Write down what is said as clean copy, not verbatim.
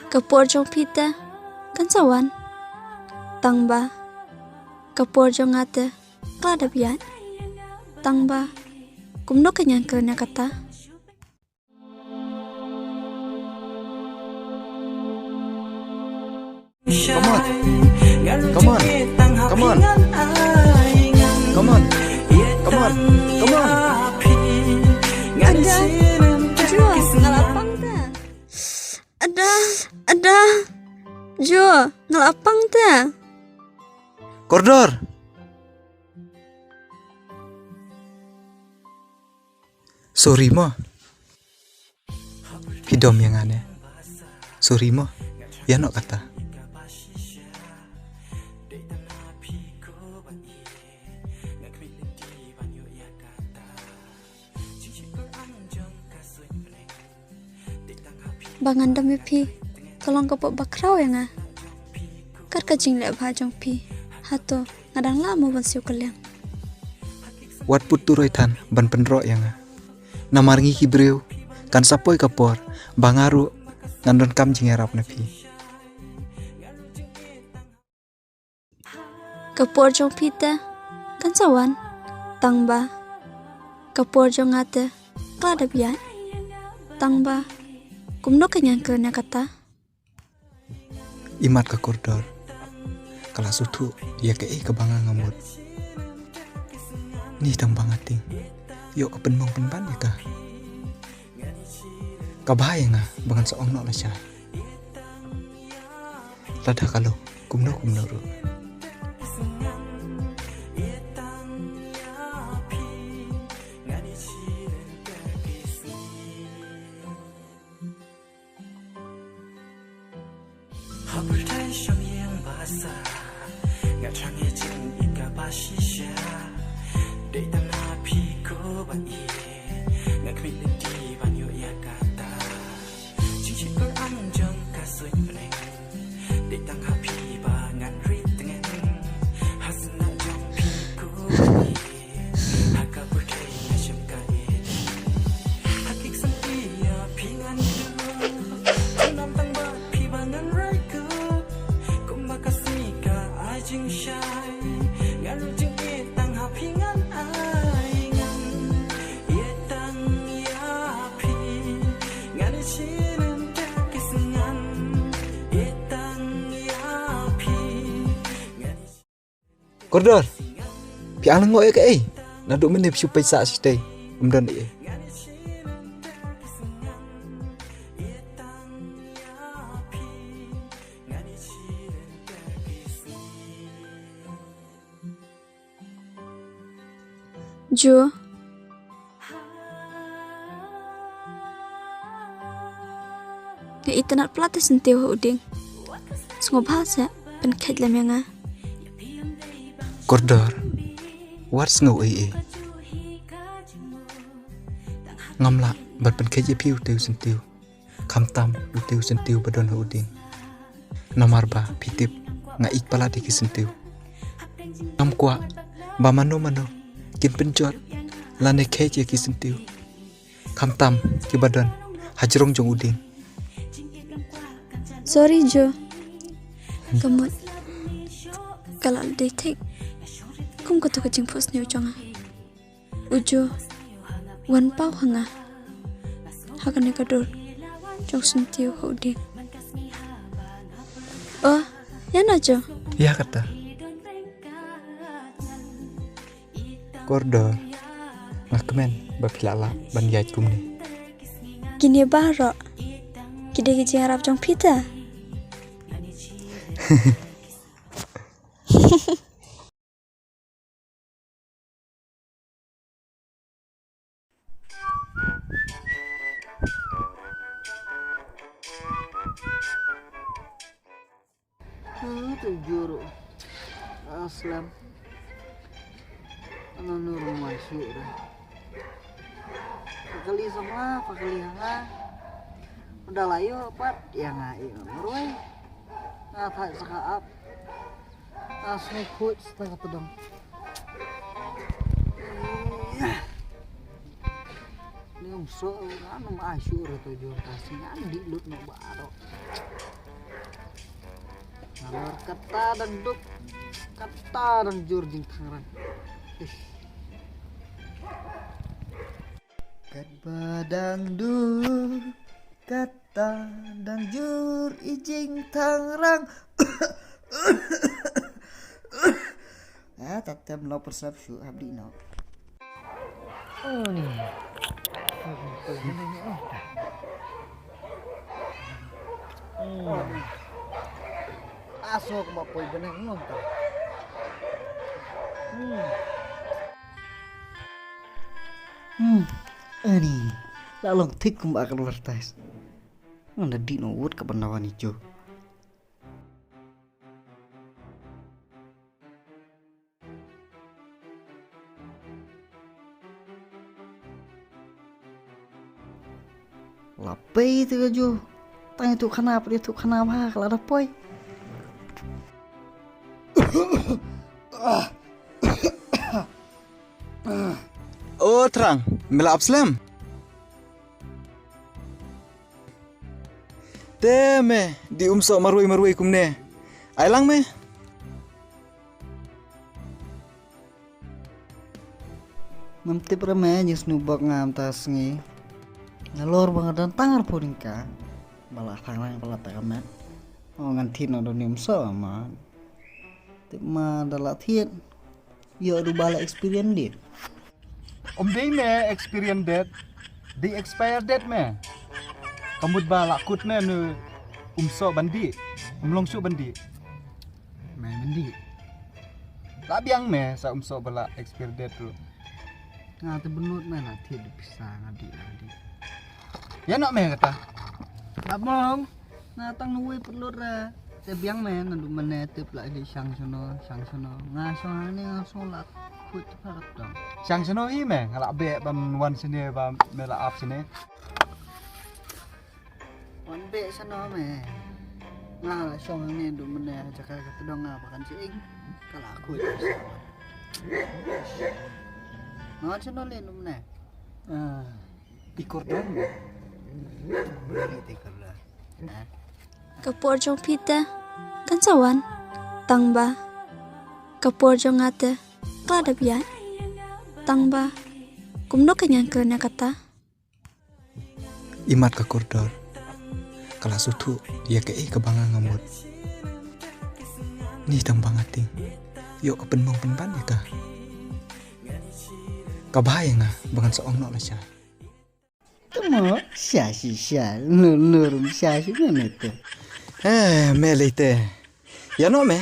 Kapor jong pita kan sawan tangba kapor jong ate klada biat tangba kumno kenyang kernya kata Come on. Come on. Come on. Come on. Come on. Come on. Jo ngalapang ta ada Jo ngalapang ta Koridor. Sorry mo. Pidom yang aneh. Sorry mo. Ya no kata. bangan demi pi kalong kapok bakrau yang ah kar kajing le bhajong pi hato ngadang la mo bansiu kaliang Wat putu roitan ban penro yang namarngi kibreu kan sapoi kapor bangaru ngandon kam jingerap napi. kapor jong pita kan sawan tangba kapor jong ate klada biat tangba kumno kenyang kernya kata Imat ke koridor. Kala sutu ya ke kebangang ngamut. Ni tang bangating. Yo kepen mong penban ya ka. Kabahaya nga bangan seong no lasya. Lada kalau kumno ru. Koridor. Piang ngoi ke ai. Naduk menip supaya sak stay. Umdan dia. Jo ya itanat pelatih sentiu uding sungo bahasa pen kait lam yang ah Koridor. What's ngoi ngamla bat pen keje piu teu sentiu. Kamtam uteu sentiu badon uding. Namarba pitip ngaik palati ki sentiu. Ngam kwa ba mano kin penjot lane keje ki sentiu. Kamtam ki badan hajrong jong uding. sorry Jo kamut kalau they take kum ko to kajing post new chonga ujo wan pau hanga hakane kador jong sentiu hoding oh ya na Jo Ya kata. Koridor. Ngakmen bapilala ban yaj kumni. kini baro kide kajing harap jong pita Tujuru aslam ano nurung masuk dah pakali sama pakali hanga udah layo pat ya ngai nuroi ngapa sakaap asli kut setengah pedang ni umso anu masuk tujuh kasih andi lut no baro Nalor kata dan duk kata dan jur jing tangrang. Kat badang duk kata dan jur ijing tangrang. Tatem lo persap su abdi no. Oh nih. Asok mapoy benang ngong ta. Ani lalong tik kumbak advertise. Nanda di no word kebenawan hijau. Lapay itu aja. Tanya tuh kenapa dia tuh kenapa kalau ada poy. Oh terang, mela abslam. Teme di umso marui kumne. Ailang me. Mamti prame nyus nubak ngam tas ngi. Nalor banget dan tangan puringka. Malah tangan pala takamat. Oh ngantin ada umso aman. Tema adalah tiet. Yo adu bala experience dit. Ding me experience that. Di expire date me. Kamut ba lakut me nu umso bandi. Umlongsu bandi. Me bandi. Labiang me sa umso bala expire date tu. Nah tu benut me lah tiet dipisah ngadi. Ya nak me kata. Abang, nah tang nuwe perlu ra. Tebiang me nandu menetip lah di sang sono. Ngasohane ngasolat kut parat dong. Sang sono hi me ngalak be ban wan sini ba mela up sini. Wan be sono me. Nah song ni du meneh jaka kata dong ngapakan si ing. Kalau aku nah sono le du meneh. Ikor dong. Tikar lah. Kapor jong pita kan sawan tangba kapor jong ate klada biya tangba kumno kenyang kerana kata Imat ke koridor. Kala sutu dia ke kebangang ngamut. Ni tang bangating. Yo ke penmong penban ya ka. Kabahaya nga bangan seong nok lah siya. Temo sia nur sia mana tu. Me leite. Ya no me.